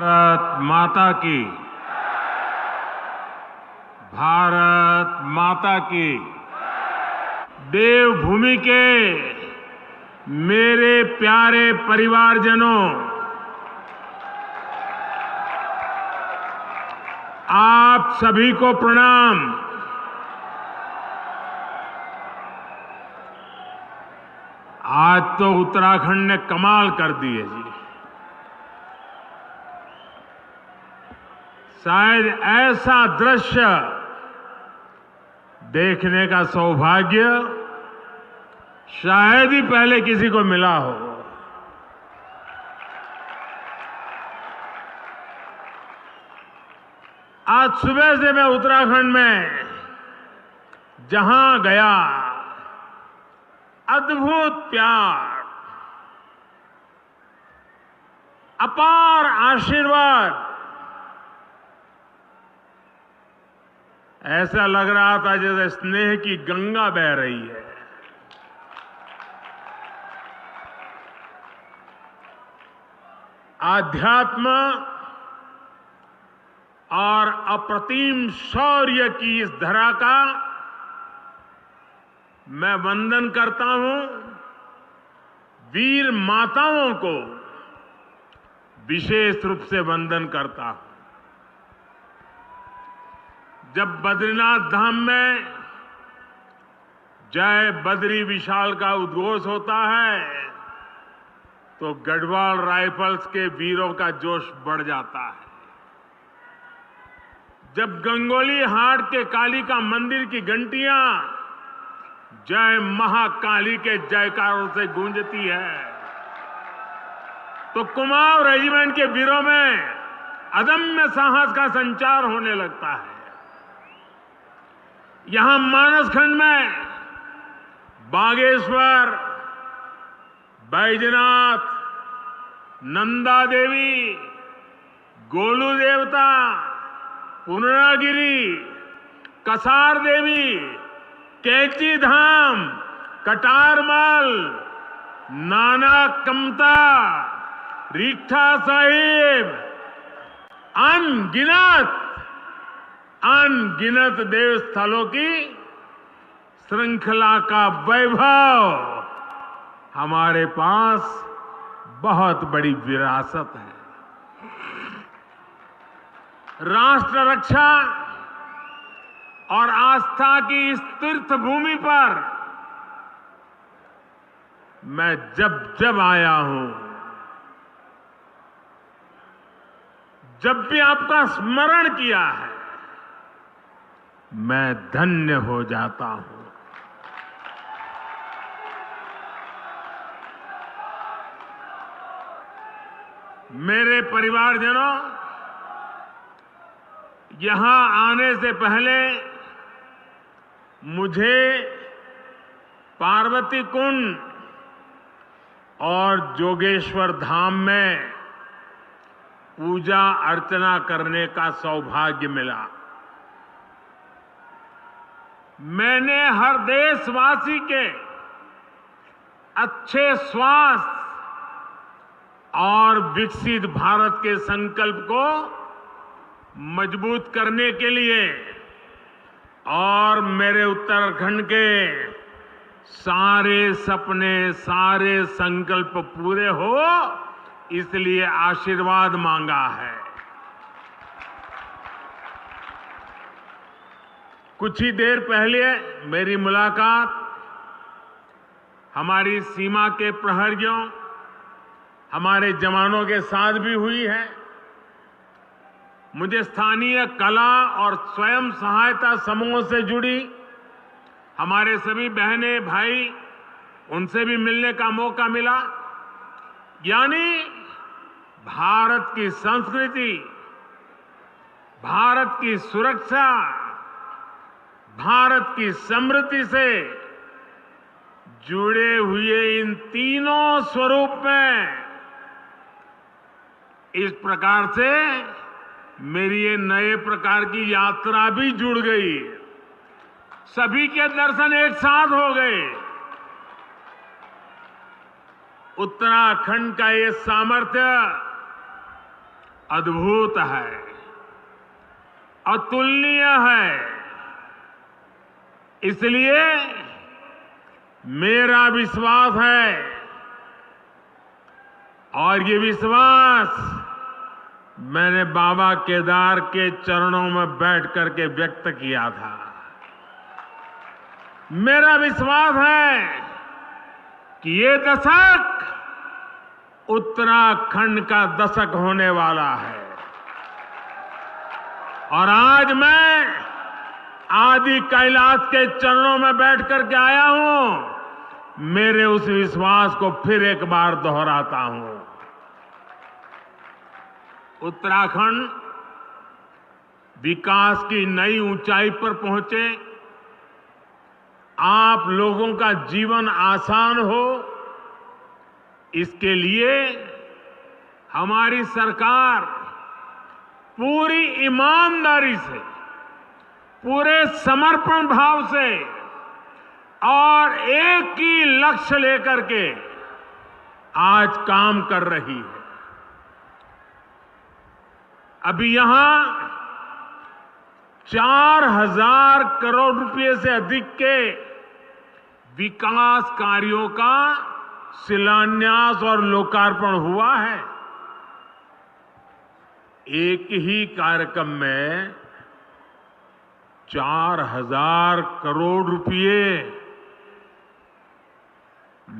भारत माता की। भारत माता की। देवभूमि के मेरे प्यारे परिवारजनों, आप सभी को प्रणाम। आज तो उत्तराखंड ने कमाल कर दी है जी। शायद ऐसा दृश्य देखने का सौभाग्य शायद ही पहले किसी को मिला हो। आज सुबह से मैं उत्तराखंड में जहां गया, अद्भुत प्यार, अपार आशीर्वाद, ऐसा लग रहा था जैसे स्नेह की गंगा बह रही है। आध्यात्म और अप्रतिम शौर्य की इस धरा का मैं वंदन करता हूं। वीर माताओं को विशेष रूप से वंदन करता हूं। जब बद्रीनाथ धाम में जय बद्री विशाल का उद्घोष होता है तो गढ़वाल राइफल्स के वीरों का जोश बढ़ जाता है। जब गंगोली हाट के कालिका मंदिर की घंटियां जय महाकाली के जयकारों से गूंजती है तो कुमाऊं रेजिमेंट के वीरों में अदम्य साहस का संचार होने लगता है। यहां मानसखंड में बागेश्वर, बैजनाथ, नंदा देवी, गोलू देवता, पूर्णागिरी, कसार देवी, कैची धाम, कटारमल, नाना कमता, रीठा साहिब, अनगिनत देव स्थलों की श्रृंखला का वैभव हमारे पास बहुत बड़ी विरासत है। राष्ट्र रक्षा और आस्था की इस तीर्थ भूमि पर मैं जब जब आया हूं, जब भी आपका स्मरण किया है, मैं धन्य हो जाता हूं। मेरे परिवारजनों, यहां आने से पहले मुझे पार्वती कुंड और जोगेश्वर धाम में पूजा अर्चना करने का सौभाग्य मिला। मैंने हर देशवासी के अच्छे स्वास्थ्य और विकसित भारत के संकल्प को मजबूत करने के लिए और मेरे उत्तराखंड के सारे सपने, सारे संकल्प पूरे हो, इसलिए आशीर्वाद मांगा है। कुछ ही देर पहले मेरी मुलाकात हमारी सीमा के प्रहरियों, हमारे जवानों के साथ भी हुई है। मुझे स्थानीय कला और स्वयं सहायता समूहों से जुड़ी हमारे सभी बहनें, भाई, उनसे भी मिलने का मौका मिला। यानी भारत की संस्कृति, भारत की सुरक्षा, भारत की समृद्धि से जुड़े हुए इन तीनों स्वरूप में इस प्रकार से मेरी ये नए प्रकार की यात्रा भी जुड़ गई। सभी के दर्शन एक साथ हो गए। उत्तराखंड का ये सामर्थ्य अद्भुत है, अतुलनीय है। इसलिए मेरा विश्वास है और ये विश्वास मैंने बाबा केदार के चरणों में बैठ करके व्यक्त किया था। मेरा विश्वास है कि ये दशक उत्तराखंड का दशक होने वाला है और आज मैं आदि कैलाश के चरणों में बैठ करके आया हूं। मेरे उस विश्वास को फिर एक बार दोहराता हूं। उत्तराखंड विकास की नई ऊंचाई पर पहुंचे, आप लोगों का जीवन आसान हो, इसके लिए हमारी सरकार पूरी ईमानदारी से, पूरे समर्पण भाव से और एक ही लक्ष्य लेकर के आज काम कर रही है। अभी यहां 4,000 करोड़ रुपए से अधिक के विकास कार्यों का शिलान्यास और लोकार्पण हुआ है। एक ही कार्यक्रम में 4,000 करोड़ रुपए।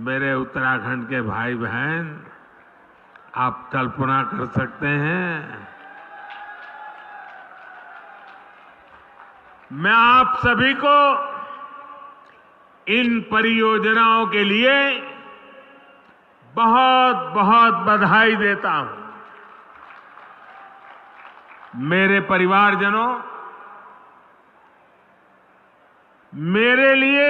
मेरे उत्तराखंड के भाई बहन, आप कल्पना कर सकते हैं। मैं आप सभी को इन परियोजनाओं के लिए बहुत बहुत बधाई देता हूं। मेरे परिवारजनों, मेरे लिए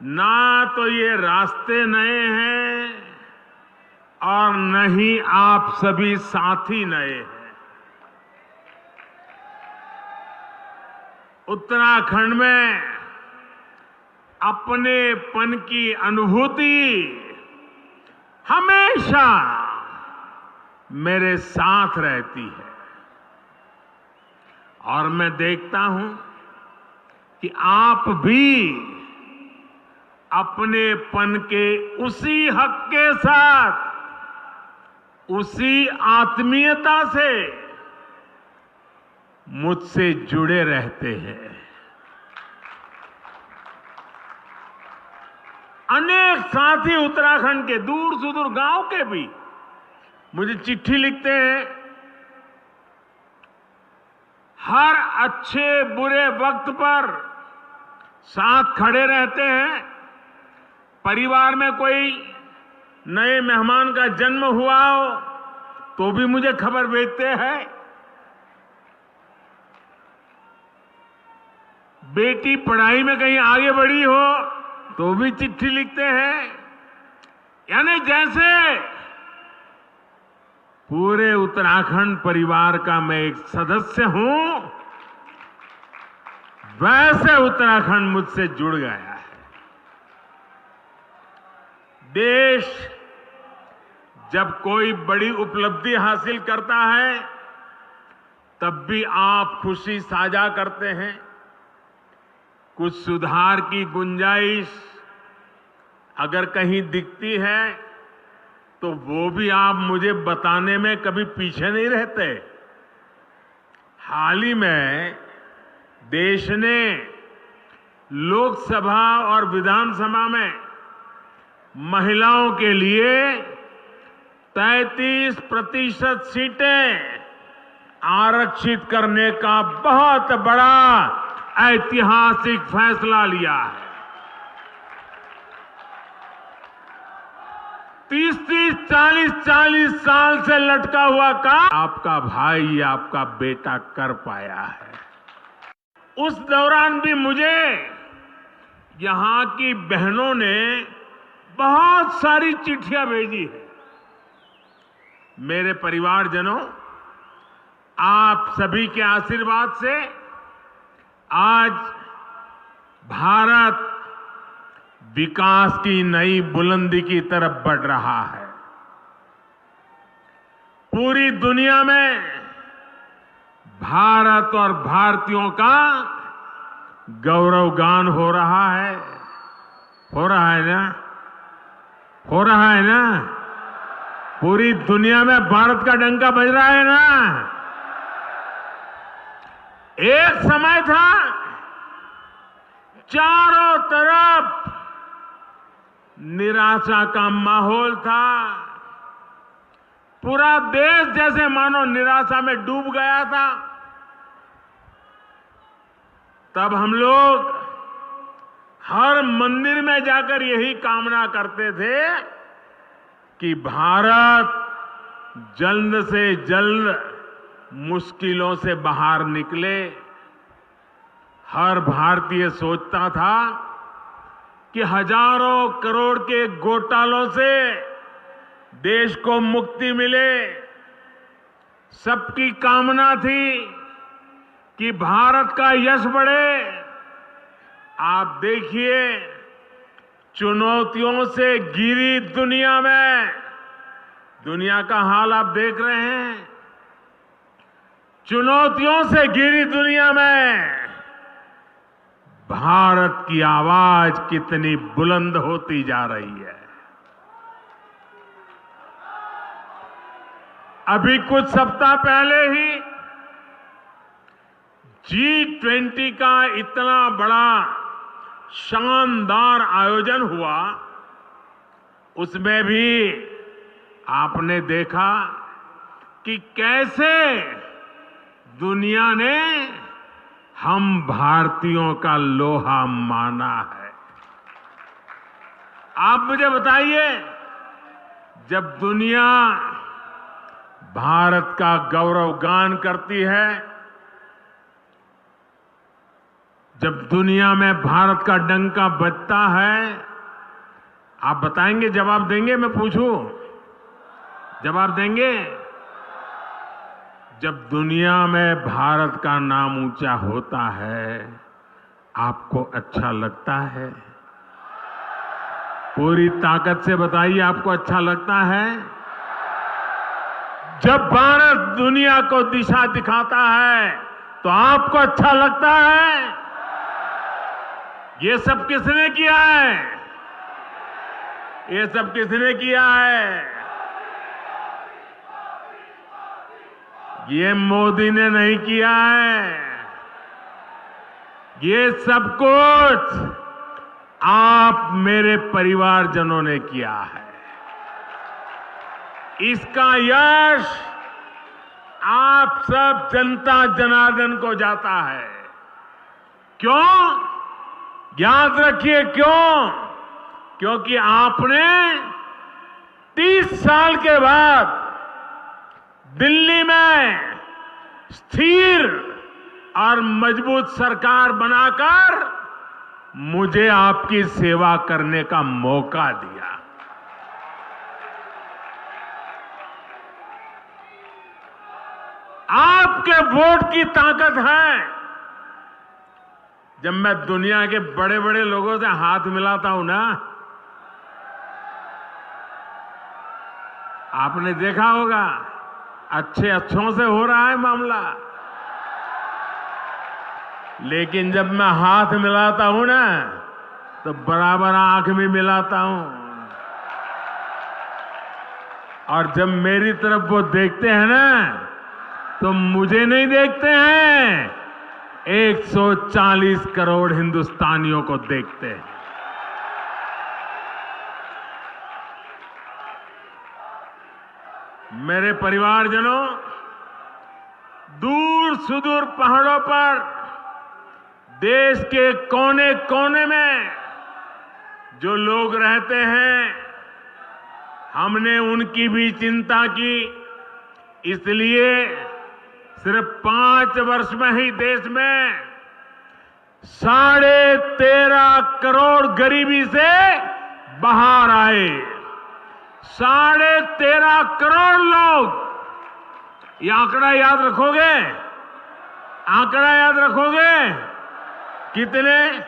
ना तो ये रास्ते नए हैं और न ही आप सभी साथी नए हैं। उत्तराखंड में अपनेपन की अनुभूति हमेशा मेरे साथ रहती है और मैं देखता हूं कि आप भी अपनेपन के उसी हक के साथ, उसी आत्मीयता से मुझसे जुड़े रहते हैं। अनेक साथी उत्तराखंड के दूर सुदूर गांव के भी मुझे चिट्ठी लिखते हैं। हर अच्छे बुरे वक्त पर साथ खड़े रहते हैं। परिवार में कोई नए मेहमान का जन्म हुआ हो तो भी मुझे खबर भेजते हैं। बेटी पढ़ाई में कहीं आगे बढ़ी हो तो भी चिट्ठी लिखते हैं। यानी जैसे पूरे उत्तराखंड परिवार का मैं एक सदस्य हूं, वैसे उत्तराखंड मुझसे जुड़ गया है। देश जब कोई बड़ी उपलब्धि हासिल करता है तब भी आप खुशी साझा करते हैं। कुछ सुधार की गुंजाइश अगर कहीं दिखती है तो वो भी आप मुझे बताने में कभी पीछे नहीं रहते। हाल ही में देश ने लोकसभा और विधानसभा में महिलाओं के लिए 33% सीटें आरक्षित करने का बहुत बड़ा ऐतिहासिक फैसला लिया है। 30-30, 40-40 साल से लटका हुआ काम आपका भाई, आपका बेटा कर पाया है। उस दौरान भी मुझे यहां की बहनों ने बहुत सारी चिट्ठियां भेजी है। मेरे परिवारजनों, आप सभी के आशीर्वाद से आज भारत विकास की नई बुलंदी की तरफ बढ़ रहा है। पूरी दुनिया में भारत और भारतीयों का गौरवगान हो रहा है। हो रहा है ना? हो रहा है ना? पूरी दुनिया में भारत का डंका बज रहा है ना? एक समय था चारों तरफ निराशा का माहौल था। पूरा देश जैसे मानो निराशा में डूब गया था। तब हम लोग हर मंदिर में जाकर यही कामना करते थे कि भारत जल्द से जल्द मुश्किलों से बाहर निकले। हर भारतीय सोचता था कि हजारों करोड़ के घोटालों से देश को मुक्ति मिले। सबकी कामना थी कि भारत का यश बढ़े। आप देखिए, चुनौतियों से घिरी दुनिया में, दुनिया का हाल आप देख रहे हैं। चुनौतियों से घिरी दुनिया में भारत की आवाज कितनी बुलंद होती जा रही है। अभी कुछ सप्ताह पहले ही G20 का इतना बड़ा शानदार आयोजन हुआ। उसमें भी आपने देखा कि कैसे दुनिया ने हम भारतीयों का लोहा माना है। आप मुझे बताइए, जब दुनिया भारत का गौरवगान करती है, जब दुनिया में भारत का डंका बजता है, आप बताएंगे, जवाब देंगे? मैं पूछूं, जवाब देंगे? जब दुनिया में भारत का नाम ऊंचा होता है, आपको अच्छा लगता है? पूरी ताकत से बताइए, आपको अच्छा लगता है? जब भारत दुनिया को दिशा दिखाता है तो आपको अच्छा लगता है? ये सब किसने किया है? ये सब किसने किया है? ये मोदी ने नहीं किया है। ये सब कुछ आप मेरे परिवारजनों ने किया है। इसका यश आप सब जनता जनार्दन को जाता है। क्यों? याद रखिए क्यों? क्योंकि आपने 30 साल के बाद दिल्ली में स्थिर और मजबूत सरकार बनाकर मुझे आपकी सेवा करने का मौका दिया। आपके वोट की ताकत है। जब मैं दुनिया के बड़े बड़े लोगों से हाथ मिलाता हूं ना, आपने देखा होगा अच्छों से हो रहा है मामला। लेकिन जब मैं हाथ मिलाता हूं ना, तो बराबर आंख भी मिलाता हूं। और जब मेरी तरफ वो देखते हैं ना, तो मुझे नहीं देखते हैं, 140 करोड़ हिंदुस्तानियों को देखते हैं। मेरे परिवारजनों, दूर सुदूर पहाड़ों पर, देश के कोने कोने में जो लोग रहते हैं, हमने उनकी भी चिंता की। इसलिए सिर्फ 5 वर्ष में ही देश में 13.5 करोड़ गरीबी से बाहर आए। 13.5 करोड़ लोग। ये आंकड़ा याद रखोगे? आंकड़ा याद रखोगे? कितने?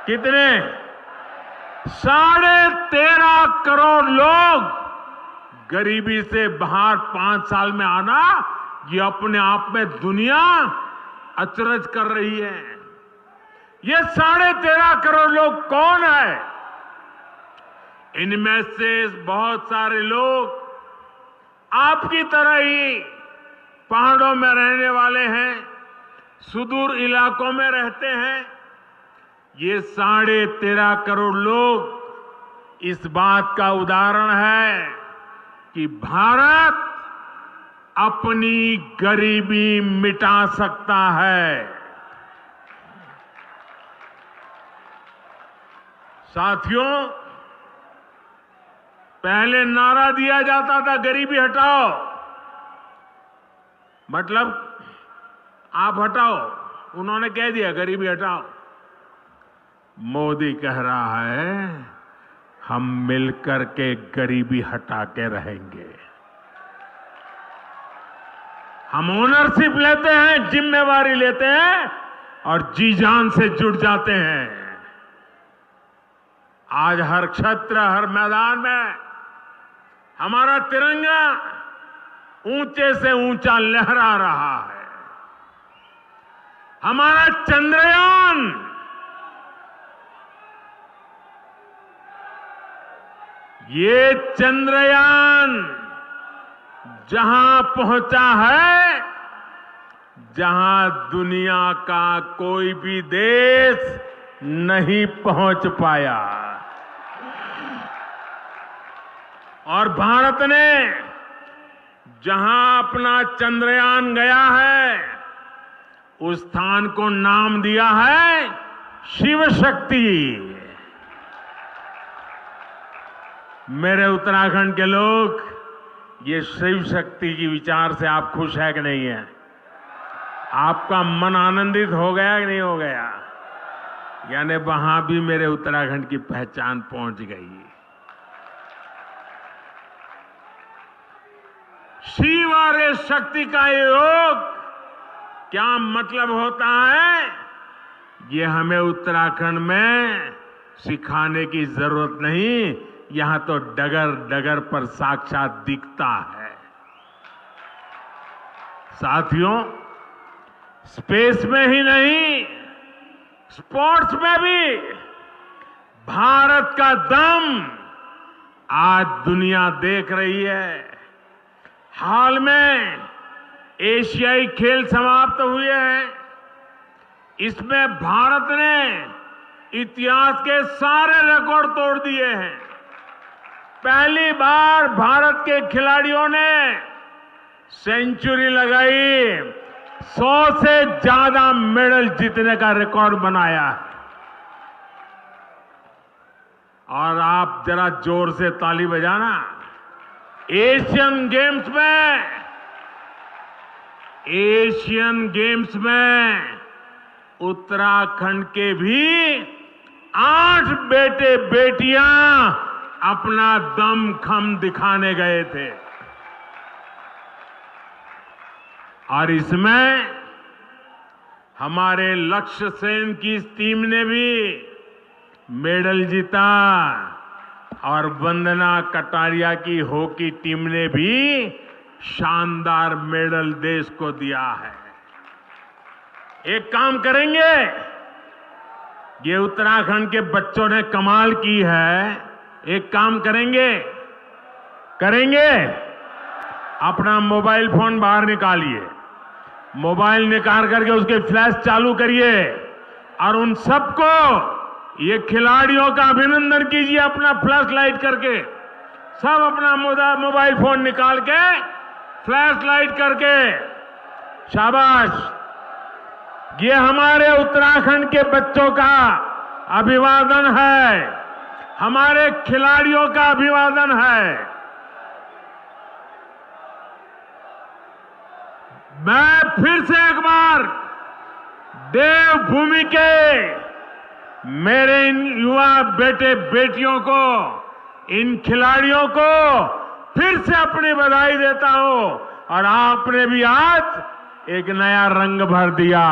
13.5 करोड़ लोग गरीबी से बाहर 5 साल में आना, ये अपने आप में दुनिया अचरज कर रही है। ये 13.5 करोड़ लोग कौन है? इनमें से बहुत सारे लोग आपकी तरह ही पहाड़ों में रहने वाले हैं, सुदूर इलाकों में रहते हैं। ये 13.5 करोड़ लोग इस बात का उदाहरण है कि भारत अपनी गरीबी मिटा सकता है। साथियों, पहले नारा दिया जाता था गरीबी हटाओ, मतलब आप हटाओ, उन्होंने कह दिया गरीबी हटाओ। मोदी कह रहा है हम मिलकर के गरीबी हटा के रहेंगे। हम ओनरशिप लेते हैं, जिम्मेवारी लेते हैं और जी जान से जुट जाते हैं। आज हर क्षेत्र, हर मैदान में हमारा तिरंगा ऊंचे से ऊंचा लहरा रहा है। हमारा चंद्रयान ये चंद्रयान जहां पहुंचा है, जहां दुनिया का कोई भी देश नहीं पहुंच पाया, और भारत ने जहां अपना चंद्रयान गया है, उस स्थान को नाम दिया है शिव शक्ति। मेरे उत्तराखंड के लोग, ये शिव शक्ति की विचार से आप खुश है कि नहीं है? आपका मन आनंदित हो गया कि नहीं हो गया? यानी वहां भी मेरे उत्तराखंड की पहचान पहुंच गई। शिव और इस शक्ति का योग क्या मतलब होता है, ये हमें उत्तराखंड में सिखाने की जरूरत नहीं, यहां तो डगर डगर पर साक्षात दिखता है। साथियों, स्पेस में ही नहीं, स्पोर्ट्स में भी भारत का दम आज दुनिया देख रही है। हाल में एशियाई खेल समाप्त हुए हैं। इसमें भारत ने इतिहास के सारे रिकॉर्ड तोड़ दिए हैं। पहली बार भारत के खिलाड़ियों ने सेंचुरी लगाई, 100 से ज्यादा मेडल जीतने का रिकॉर्ड बनाया है। और आप जरा जोर से ताली बजाना। एशियन गेम्स में उत्तराखंड के भी 8 बेटे बेटियां अपना दमखम दिखाने गए थे, और इसमें हमारे लक्ष्य सेन की टीम ने भी मेडल जीता, और वंदना कटारिया की हॉकी टीम ने भी शानदार मेडल देश को दिया है। एक काम करेंगे, ये उत्तराखंड के बच्चों ने कमाल की है, एक काम करेंगे अपना मोबाइल फोन बाहर निकालिए, मोबाइल निकाल करके उसके फ्लैश चालू करिए, और उन सबको, ये खिलाड़ियों का अभिनंदन कीजिए अपना फ्लैश लाइट करके। सब अपना मोबाइल फोन निकाल के फ्लैश लाइट करके, शाबाश। ये हमारे उत्तराखंड के बच्चों का अभिवादन है, हमारे खिलाड़ियों का अभिवादन है। मैं फिर से एक बार देवभूमि के मेरे इन युवा बेटे बेटियों को, इन खिलाड़ियों को फिर से अपनी बधाई देता हूं, और आपने भी आज एक नया रंग भर दिया।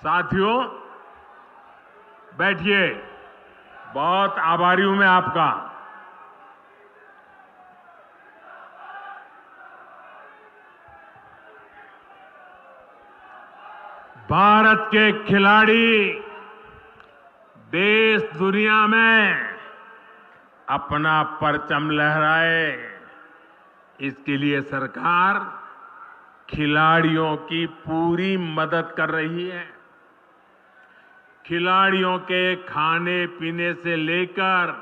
साथियों, बैठिए, बहुत आभारी हूं मैं आपका। भारत के खिलाड़ी देश दुनिया में अपना परचम लहराए, इसके लिए सरकार खिलाड़ियों की पूरी मदद कर रही है। खिलाड़ियों के खाने पीने से लेकर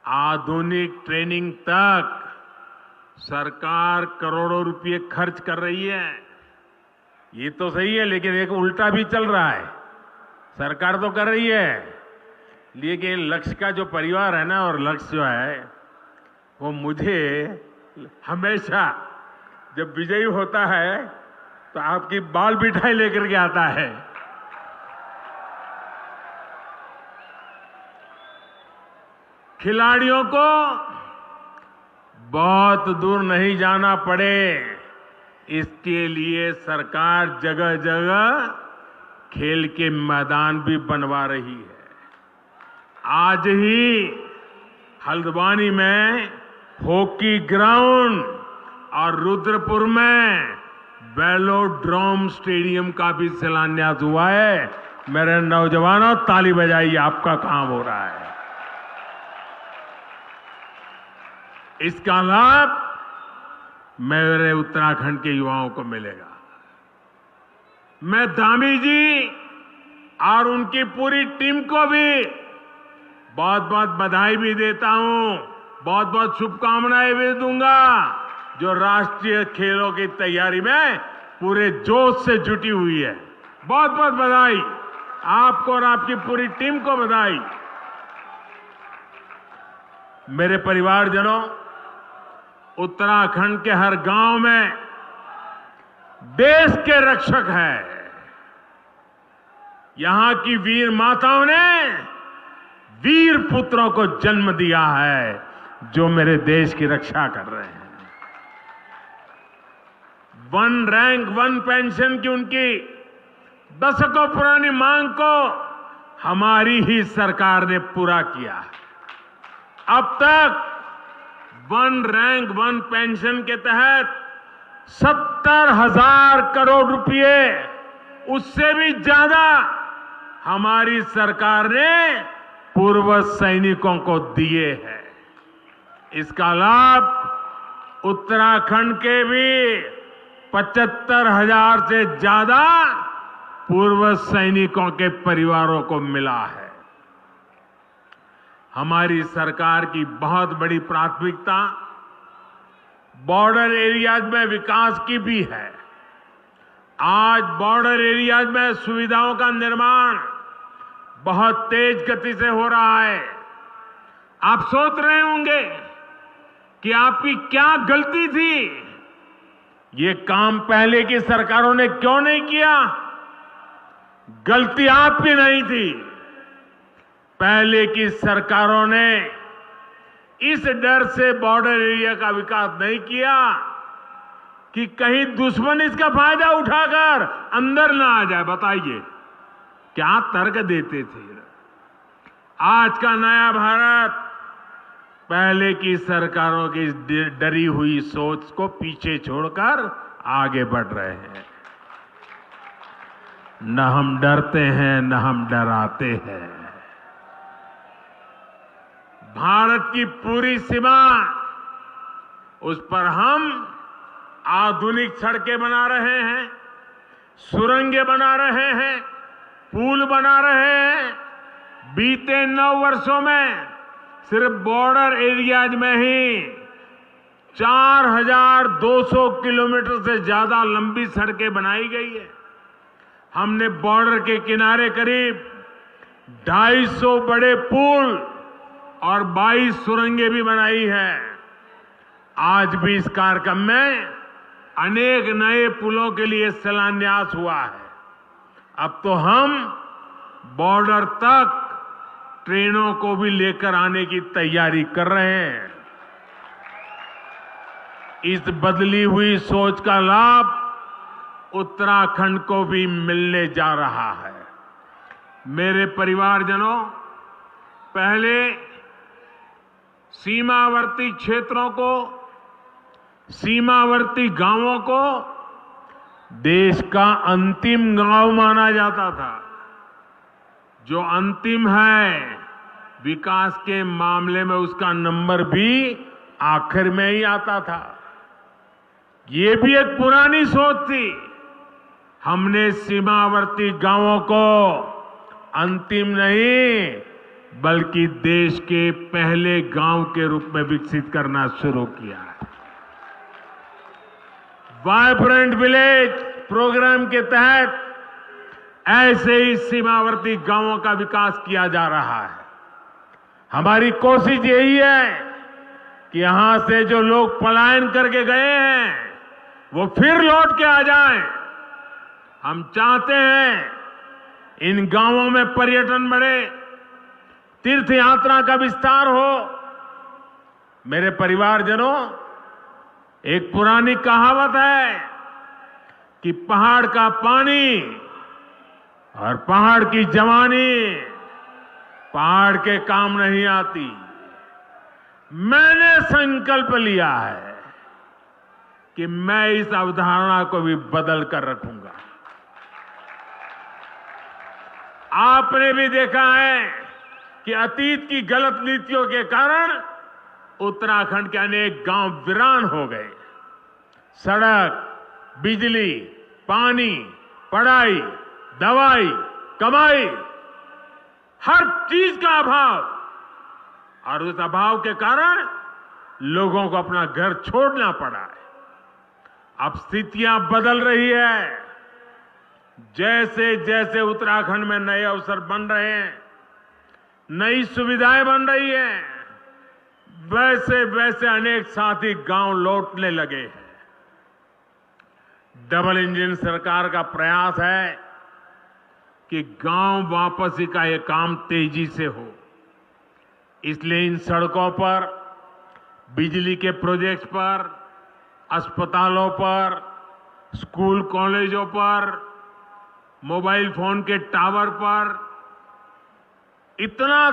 आधुनिक ट्रेनिंग तक सरकार करोड़ों रुपए खर्च कर रही है। ये तो सही है, लेकिन एक उल्टा भी चल रहा है। सरकार तो कर रही है, लेकिन लक्ष्य का जो परिवार है ना, और लक्ष्य जो है वो मुझे हमेशा जब विजयी होता है तो आपकी बाल मिठाई लेकर के आता है। खिलाड़ियों को बहुत दूर नहीं जाना पड़े, इसके लिए सरकार जगह जगह खेल के मैदान भी बनवा रही है। आज ही हल्द्वानी में हॉकी ग्राउंड और रुद्रपुर में वेलोड्रोम स्टेडियम का भी शिलान्यास हुआ है। मेरे नौजवानों, ताली बजाइए, आपका काम हो रहा है। इसका लाभ मेरे उत्तराखंड के युवाओं को मिलेगा। मैं धामी जी और उनकी पूरी टीम को भी बहुत बहुत बधाई भी देता हूं, बहुत बहुत शुभकामनाएं भी दूंगा, जो राष्ट्रीय खेलों की तैयारी में पूरे जोश से जुटी हुई है। बहुत बहुत बधाई आपको और आपकी पूरी टीम को बधाई। मेरे परिवारजनों, उत्तराखंड के हर गांव में देश के रक्षक हैं। यहां की वीर माताओं ने वीर पुत्रों को जन्म दिया है, जो मेरे देश की रक्षा कर रहे हैं। वन रैंक वन पेंशन की उनकी दशकों पुरानी मांग को हमारी ही सरकार ने पूरा किया है। अब तक वन रैंक वन पेंशन के तहत 70,000 करोड़ रुपए, उससे भी ज्यादा हमारी सरकार ने पूर्व सैनिकों को दिए हैं। इसका लाभ उत्तराखंड के भी 75,000 से ज्यादा पूर्व सैनिकों के परिवारों को मिला है। हमारी सरकार की बहुत बड़ी प्राथमिकता बॉर्डर एरियाज में विकास की भी है। आज बॉर्डर एरियाज में सुविधाओं का निर्माण बहुत तेज गति से हो रहा है। आप सोच रहे होंगे कि आपकी क्या गलती थी, ये काम पहले की सरकारों ने क्यों नहीं किया। गलती आपकी नहीं थी, पहले की सरकारों ने इस डर से बॉर्डर एरिया का विकास नहीं किया कि कहीं दुश्मन इसका फायदा उठाकर अंदर ना आ जाए। बताइए क्या तर्क देते थे। आज का नया भारत पहले की सरकारों की डरी हुई सोच को पीछे छोड़कर आगे बढ़ रहे हैं। न हम डरते हैं, न हम डराते हैं। भारत की पूरी सीमा, उस पर हम आधुनिक सड़कें बना रहे हैं, सुरंगें बना रहे हैं, पुल बना रहे हैं। बीते 9 वर्षों में सिर्फ बॉर्डर एरियाज में ही 4,200 किलोमीटर से ज्यादा लंबी सड़कें बनाई गई है। हमने बॉर्डर के किनारे करीब 250 बड़े पुल और 22 सुरंगें भी बनाई है। आज भी इस कार्यक्रम में अनेक नए पुलों के लिए शिलान्यास हुआ है। अब तो हम बॉर्डर तक ट्रेनों को भी लेकर आने की तैयारी कर रहे हैं। इस बदली हुई सोच का लाभ उत्तराखंड को भी मिलने जा रहा है। मेरे परिवारजनों, पहले सीमावर्ती क्षेत्रों को, सीमावर्ती गांवों को देश का अंतिम गांव माना जाता था, जो अंतिम है, विकास के मामले में उसका नंबर भी आखिर में ही आता था। ये भी एक पुरानी सोच थी। हमने सीमावर्ती गांवों को अंतिम नहीं, बल्कि देश के पहले गांव के रूप में विकसित करना शुरू किया है। वाइब्रेंट विलेज प्रोग्राम के तहत ऐसे ही सीमावर्ती गांवों का विकास किया जा रहा है। हमारी कोशिश यही है कि यहां से जो लोग पलायन करके गए हैं वो फिर लौट के आ जाएं। हम चाहते हैं इन गांवों में पर्यटन बढ़े, तीर्थ यात्रा का विस्तार हो। मेरे परिवारजनों, एक पुरानी कहावत है कि पहाड़ का पानी और पहाड़ की जवानी पहाड़ के काम नहीं आती। मैंने संकल्प लिया है कि मैं इस अवधारणा को भी बदल कर रखूंगा। आपने भी देखा है कि अतीत की गलत नीतियों के कारण उत्तराखंड के अनेक गांव वीरान हो गए। सड़क, बिजली, पानी, पढ़ाई, दवाई, कमाई, हर चीज का अभाव, और उस अभाव के कारण लोगों को अपना घर छोड़ना पड़ा है। अब स्थितियां बदल रही है। जैसे जैसे उत्तराखंड में नए अवसर बन रहे हैं, नई सुविधाएं बन रही हैं, वैसे वैसे अनेक साथी गांव लौटने लगे हैं। डबल इंजन सरकार का प्रयास है कि गांव वापसी का यह काम तेजी से हो। इसलिए इन सड़कों पर, बिजली के प्रोजेक्ट्स पर, अस्पतालों पर, स्कूल कॉलेजों पर, मोबाइल फोन के टावर पर इतना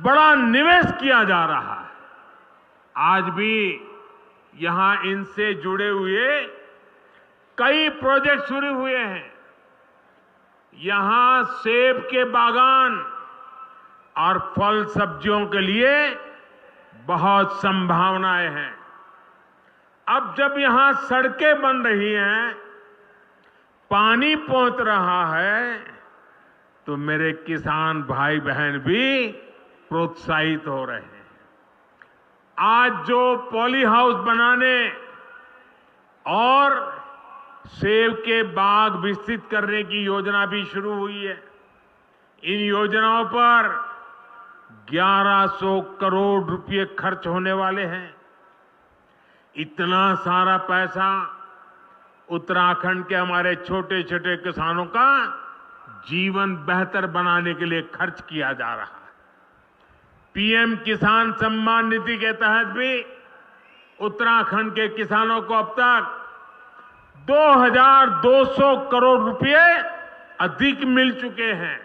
बड़ा निवेश किया जा रहा है। आज भी यहां इनसे जुड़े हुए कई प्रोजेक्ट शुरू हुए हैं। यहां सेब के बागान और फल सब्जियों के लिए बहुत संभावनाएं हैं। अब जब यहां सड़कें बन रही हैं, पानी पहुंच रहा है, तो मेरे किसान भाई बहन भी प्रोत्साहित हो रहे हैं। आज जो पॉली हाउस बनाने और सेब के बाग विकसित करने की योजना भी शुरू हुई है। इन योजनाओं पर 1100 करोड़ रुपए खर्च होने वाले हैं। इतना सारा पैसा उत्तराखंड के हमारे छोटे छोटे किसानों का जीवन बेहतर बनाने के लिए खर्च किया जा रहा है। पीएम किसान सम्मान निधि के तहत भी उत्तराखंड के किसानों को अब तक 2200 करोड़ रुपए अधिक मिल चुके हैं।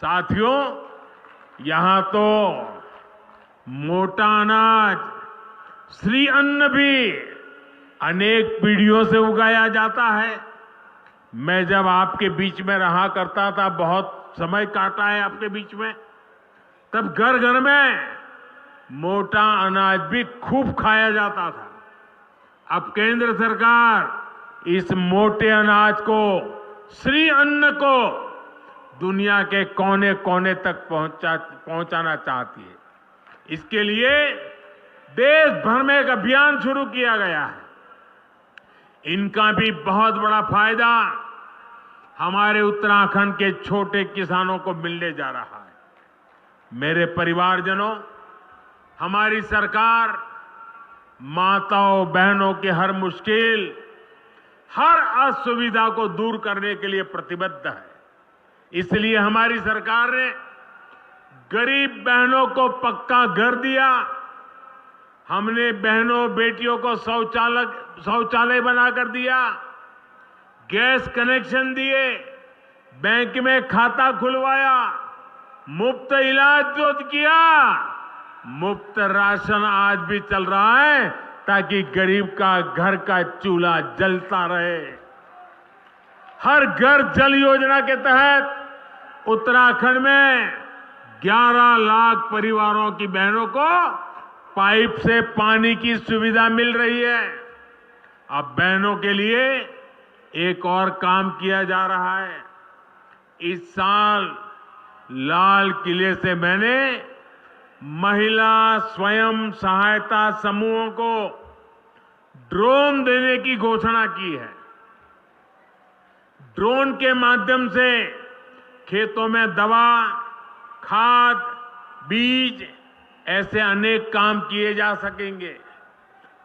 साथियों, यहां तो मोटा अनाज, श्री अन्न भी अनेक पीढ़ियों से उगाया जाता है। मैं जब आपके बीच में रहा करता था, बहुत समय काटा है आपके बीच में, तब घर घर में मोटा अनाज भी खूब खाया जाता था। अब केंद्र सरकार इस मोटे अनाज को, श्री अन्न को दुनिया के कोने कोने तक पहुंचाना चाहती है। इसके लिए देश भर में एक अभियान शुरू किया गया है। इनका भी बहुत बड़ा फायदा हमारे उत्तराखंड के छोटे किसानों को मिलने जा रहा है। मेरे परिवारजनों, हमारी सरकार माताओं बहनों की हर मुश्किल, हर असुविधा को दूर करने के लिए प्रतिबद्ध है। इसलिए हमारी सरकार ने गरीब बहनों को पक्का घर दिया। हमने बहनों बेटियों को शौचालय बनाकर दिया, गैस कनेक्शन दिए, बैंक में खाता खुलवाया, मुफ्त इलाज जो किया, मुफ्त राशन आज भी चल रहा है ताकि गरीब का घर का चूल्हा जलता रहे। हर घर जल योजना के तहत उत्तराखंड में 11 लाख परिवारों की बहनों को पाइप से पानी की सुविधा मिल रही है। अब बहनों के लिए एक और काम किया जा रहा है। इस साल लाल किले से मैंने महिला स्वयं सहायता समूहों को ड्रोन देने की घोषणा की है। ड्रोन के माध्यम से खेतों में दवा, खाद, बीज ऐसे अनेक काम किए जा सकेंगे।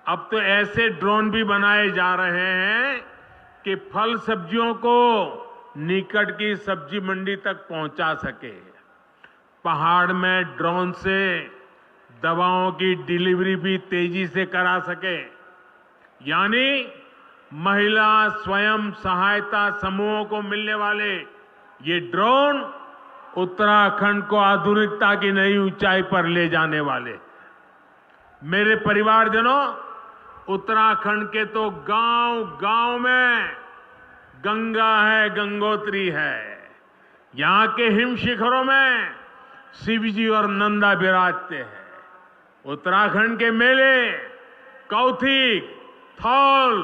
अब तो ऐसे ड्रोन भी बनाए जा रहे हैं कि फल सब्जियों को निकट की सब्जी मंडी तक पहुंचा सके। पहाड़ में ड्रोन से दवाओं की डिलीवरी भी तेजी से करा सके। यानी महिला स्वयं सहायता समूहों को मिलने वाले ये ड्रोन उत्तराखंड को आधुनिकता की नई ऊंचाई पर ले जाने वाले। मेरे परिवारजनों, उत्तराखंड के तो गांव-गांव में गंगा है, गंगोत्री है। यहां के हिम शिखरों में शिवजी और नंदा विराजते हैं। उत्तराखंड के मेले, कौथिग, थौल,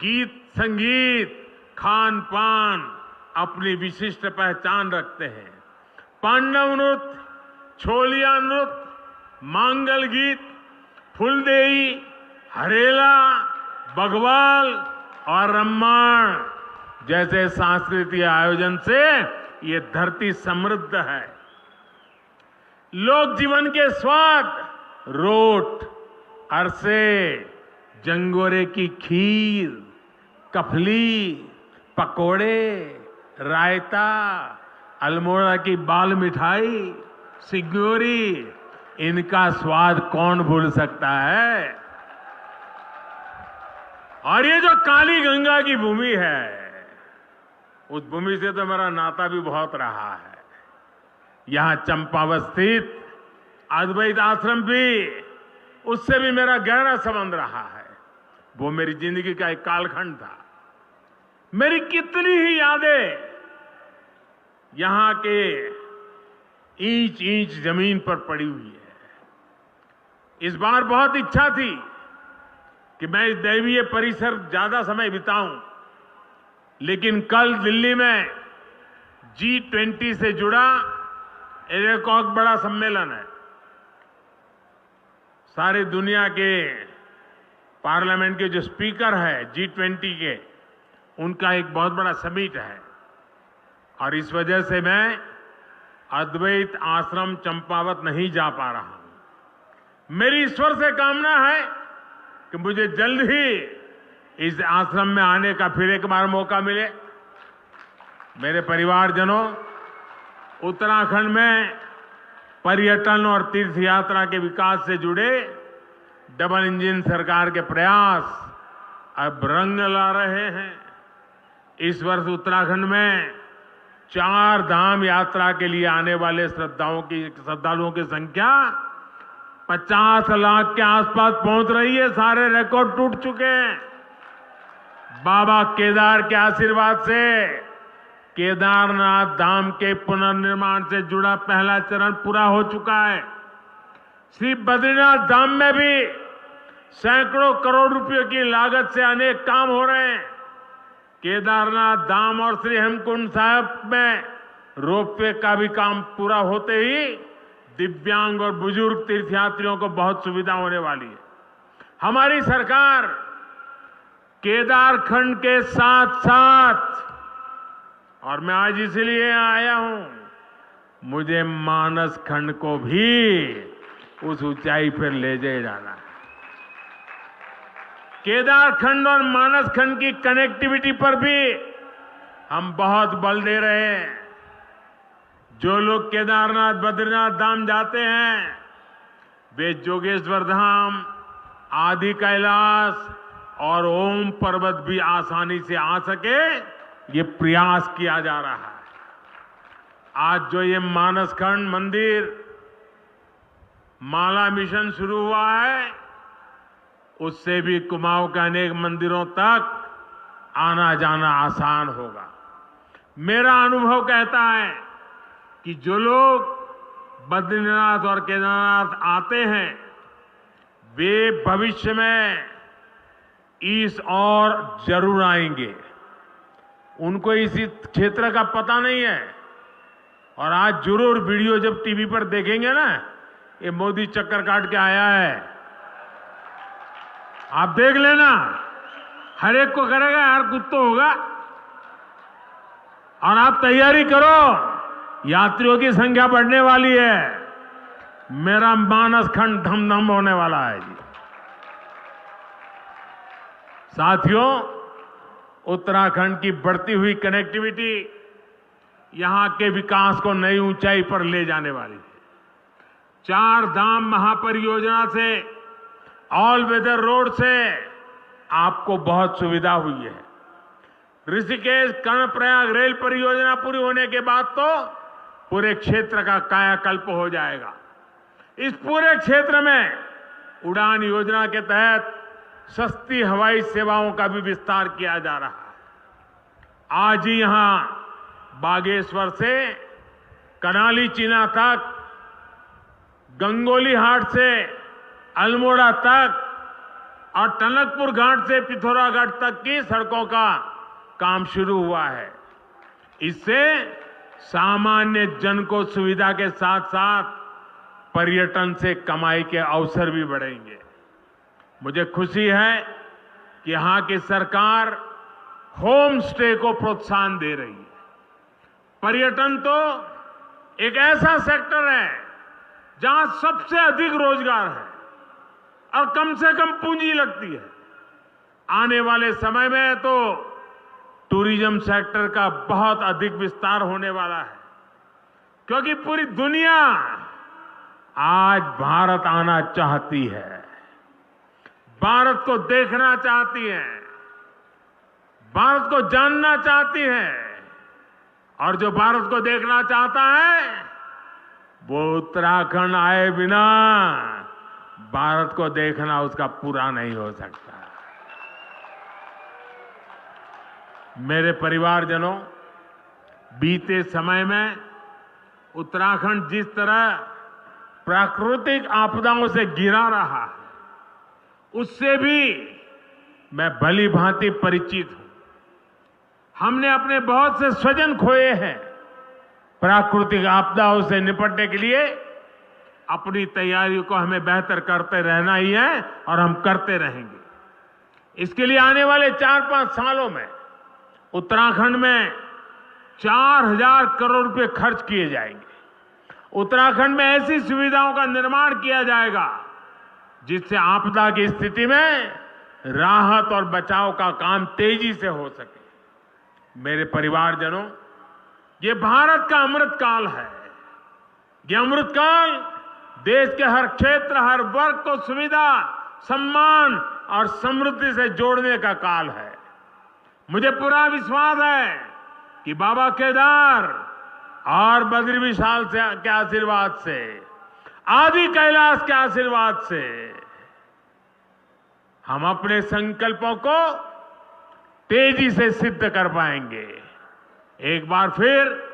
गीत संगीत, खान पान अपनी विशिष्ट पहचान रखते हैं। पांडव नृत्य, छोलिया नृत्य, मांगल गीत, फुलदेई, हरेला, बघवाल और रम्माण जैसे सांस्कृतिक आयोजन से ये धरती समृद्ध है। लोक जीवन के स्वाद, रोट, अरसे, जंगोरे की खीर, कफली, पकोड़े, रायता, अल्मोड़ा की बाल मिठाई, सिग्योरी, इनका स्वाद कौन भूल सकता है। और ये जो काली गंगा की भूमि है, उस भूमि से तो मेरा नाता भी बहुत रहा है। यहां चंपावत स्थित अद्वैत आश्रम भी, उससे भी मेरा गहरा संबंध रहा है। वो मेरी जिंदगी का एक कालखंड था। मेरी कितनी ही यादें यहां के इंच इंच जमीन पर पड़ी हुई है। इस बार बहुत इच्छा थी कि मैं इस दैवीय परिसर ज्यादा समय बिताऊं, लेकिन कल दिल्ली में G20 से जुड़ा एक बड़ा सम्मेलन है। सारी दुनिया के पार्लियामेंट के जो स्पीकर है G20 के, उनका एक बहुत बड़ा समिट है। और इस वजह से मैं अद्वैत आश्रम चंपावत नहीं जा पा रहा हूं। मेरी ईश्वर से कामना है कि मुझे जल्द ही इस आश्रम में आने का फिर एक बार मौका मिले। मेरे परिवारजनों, उत्तराखंड में पर्यटन और तीर्थ यात्रा के विकास से जुड़े डबल इंजन सरकार के प्रयास अब रंग ला रहे हैं। इस वर्ष उत्तराखंड में 4 धाम यात्रा के लिए आने वाले श्रद्धालुओं की संख्या 50 लाख के आसपास पहुंच रही है। सारे रिकॉर्ड टूट चुके हैं। बाबा केदार के आशीर्वाद से केदारनाथ धाम के पुनर्निर्माण से जुड़ा पहला चरण पूरा हो चुका है। श्री बद्रीनाथ धाम में भी सैकड़ों करोड़ रुपयों की लागत से अनेक काम हो रहे हैं। केदारनाथ धाम और श्री हेमकुंड साहिब में रोपवे का भी काम पूरा होते ही दिव्यांग और बुजुर्ग तीर्थयात्रियों को बहुत सुविधा होने वाली है। हमारी सरकार केदारखंड के साथ साथ, और मैं आज इसलिए आया हूं, मुझे मानस खंड को भी उस ऊंचाई पर ले जाना है। केदारखंड और मानस खंड की कनेक्टिविटी पर भी हम बहुत बल दे रहे हैं। जो लोग केदारनाथ, बद्रीनाथ धाम जाते हैं, वे जोगेश्वर धाम, आदि कैलाश और ओम पर्वत भी आसानी से आ सके, ये प्रयास किया जा रहा है। आज जो ये मानसखंड मंदिर माला मिशन शुरू हुआ है, उससे भी कुमाऊं के अनेक मंदिरों तक आना जाना आसान होगा। मेरा अनुभव कहता है कि जो लोग बद्रीनाथ और केदारनाथ आते हैं वे भविष्य में इस और जरूर आएंगे। उनको इसी क्षेत्र का पता नहीं है और आज जरूर वीडियो जब टीवी पर देखेंगे ना, ये मोदी चक्कर काट के आया है, आप देख लेना, हर एक को करेगा यार कुछ तो होगा। और आप तैयारी करो, यात्रियों की संख्या बढ़ने वाली है, मेरा मानस खंड धम धम होने वाला है जी। साथियों, उत्तराखंड की बढ़ती हुई कनेक्टिविटी यहां के विकास को नई ऊंचाई पर ले जाने वाली है। 4 धाम महापरियोजना से, ऑल वेदर रोड से आपको बहुत सुविधा हुई है। ऋषिकेश कर्णप्रयाग रेल परियोजना पूरी होने के बाद तो पूरे क्षेत्र का कायाकल्प हो जाएगा। इस पूरे क्षेत्र में उड़ान योजना के तहत सस्ती हवाई सेवाओं का भी विस्तार किया जा रहा है। आज ही यहां बागेश्वर से कनाली चीना तक, गंगोली हाट से अल्मोड़ा तक और टनकपुर घाट से पिथौरागढ़ तक की सड़कों का काम शुरू हुआ है। इससे सामान्य जन को सुविधा के साथ साथ पर्यटन से कमाई के अवसर भी बढ़ेंगे। मुझे खुशी है कि यहां की सरकार होम स्टे को प्रोत्साहन दे रही है। पर्यटन तो एक ऐसा सेक्टर है जहां सबसे अधिक रोजगार है और कम से कम पूंजी लगती है। आने वाले समय में तो टूरिज्म सेक्टर का बहुत अधिक विस्तार होने वाला है, क्योंकि पूरी दुनिया आज भारत आना चाहती है, भारत को देखना चाहती है, भारत को जानना चाहती है। और जो भारत को देखना चाहता है वो उत्तराखंड आए बिना भारत को देखना उसका पूरा नहीं हो सकता। मेरे परिवारजनों, बीते समय में उत्तराखंड जिस तरह प्राकृतिक आपदाओं से घिरा रहा है, उससे भी मैं भली भांति परिचित हूं। हमने अपने बहुत से स्वजन खोए हैं। प्राकृतिक आपदाओं से निपटने के लिए अपनी तैयारियों को हमें बेहतर करते रहना ही है और हम करते रहेंगे। इसके लिए आने वाले 4-5 सालों में उत्तराखंड में 4000 करोड़ रुपए खर्च किए जाएंगे। उत्तराखंड में ऐसी सुविधाओं का निर्माण किया जाएगा जिससे आपदा की स्थिति में राहत और बचाव का काम तेजी से हो सके। मेरे परिवारजनों, ये भारत का अमृत काल है। ये अमृत काल देश के हर क्षेत्र, हर वर्ग को सुविधा, सम्मान और समृद्धि से जोड़ने का काल है। मुझे पूरा विश्वास है कि बाबा केदार और बद्री विशाल के आशीर्वाद से, आदि कैलाश के आशीर्वाद से हम अपने संकल्पों को तेजी से सिद्ध कर पाएंगे। एक बार फिर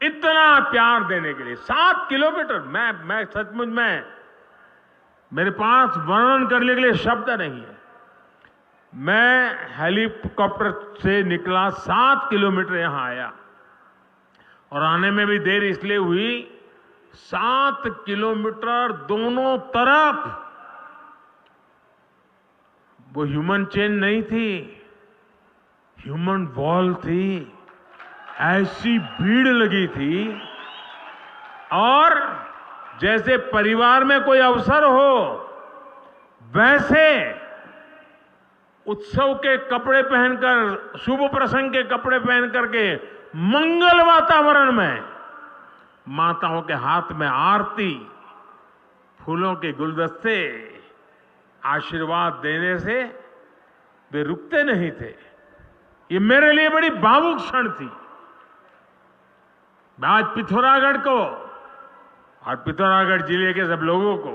इतना प्यार देने के लिए 7 किलोमीटर, मैं सचमुच में मेरे पास वर्णन करने के लिए शब्द नहीं है। मैं हेलीकॉप्टर से निकला, 7 किलोमीटर यहां आया और आने में भी देर इसलिए हुई, 7 किलोमीटर दोनों तरफ वो ह्यूमन चेन नहीं थी, ह्यूमन वॉल थी। ऐसी भीड़ लगी थी और जैसे परिवार में कोई अवसर हो वैसे उत्सव के कपड़े पहनकर, शुभ प्रसंग के कपड़े पहन करके मंगल वातावरण में माताओं के हाथ में आरती, फूलों के गुलदस्ते आशीर्वाद देने से वे रुकते नहीं थे। ये मेरे लिए बड़ी भावुक क्षण थी। मैं आज पिथौरागढ़ को और पिथौरागढ़ जिले के सब लोगों को,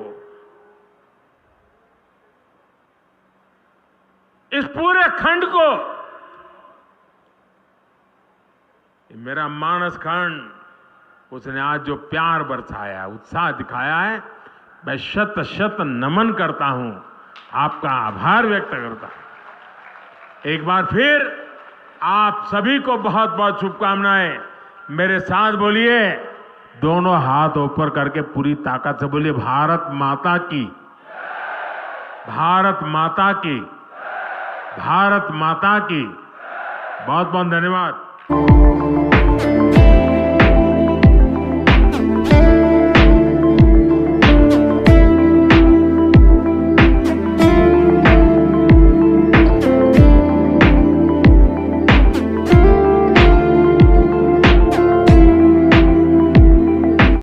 इस पूरे खंड को मेरा मानस खंड, उसने आज जो प्यार बरसाया, उत्साह दिखाया है, मैं शत शत नमन करता हूं, आपका आभार व्यक्त करता हूं। एक बार फिर आप सभी को बहुत बहुत शुभकामनाएं। मेरे साथ बोलिए, दोनों हाथ ऊपर करके पूरी ताकत से बोलिए, भारत माता की, भारत माता की, भारत माता की। बहुत बहुत धन्यवाद।